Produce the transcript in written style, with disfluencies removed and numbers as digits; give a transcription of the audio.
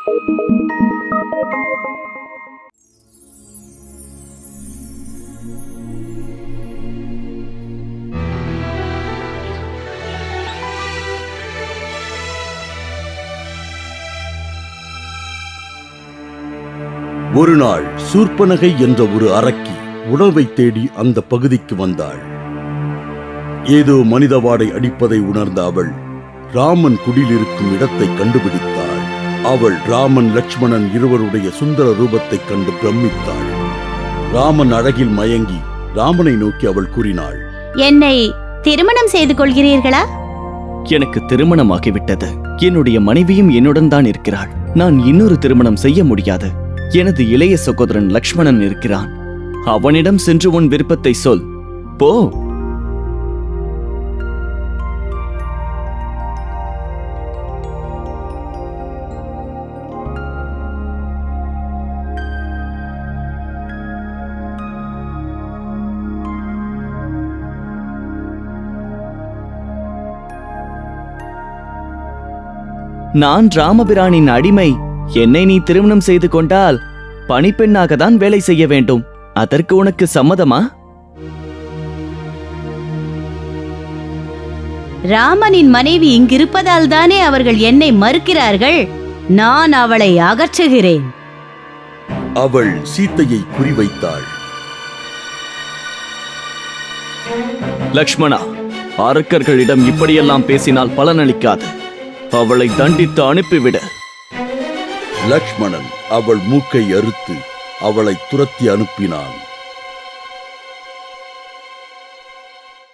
ஒரு நாள் சூர்பனகை என்ற ஒரு அரக்கி உணவை தேடி அந்த பகுதிக்கு வந்தாள். ஏதோ மனித வாடை அடிப்பதை உணர்ந்த அவள் ராமன் குடிலிருக்கும் இடத்தை கண்டுபிடித்தாள். அவள் ராமன் லட்சுமணன் இருவருடைய சுந்தர ரூபத்தைக் கண்டு பிரமித்தாள். ராமன் அழகில் மயங்கி ராமனை நோக்கி அவள் கூறினாள், என்னை திருமணம் செய்து கொள்கிறீர்களா? எனக்கு திருமணமாகிவிட்டது. என்னுடைய மனைவியும் என்னுடன் தான் இருக்கிறாள். நான் இன்னொரு திருமணம் செய்ய முடியாது. எனது இளைய சகோதரன் லக்ஷ்மணன் இருக்கிறான். அவனிடம் சென்று உன் விருப்பத்தை சொல். போ. நான் ராமபிரானின் அடிமை. என்னை நீ திருமணம் செய்து கொண்டால் பணிப்பெண்ணாக தான் வேலை செய்ய வேண்டும். அதற்கு உனக்கு சம்மதமா? ராமனின் மனைவி இங்கிருப்பதால் தானே அவர்கள் என்னை மறுக்கிறார்கள். நான் அவளை அகற்றுகிறேன். அவள் சீத்தையை குறிவைத்தாள். லக்ஷ்மணா, அரக்கர்களிடம் இப்படியெல்லாம் பேசினால் பலனளிக்காது. அவளை தண்டித்து அனுப்பிவிட. லக்ஷ்மணன் அவள் மூக்கை அறுத்து அவளை துரத்தி அனுப்பினான்.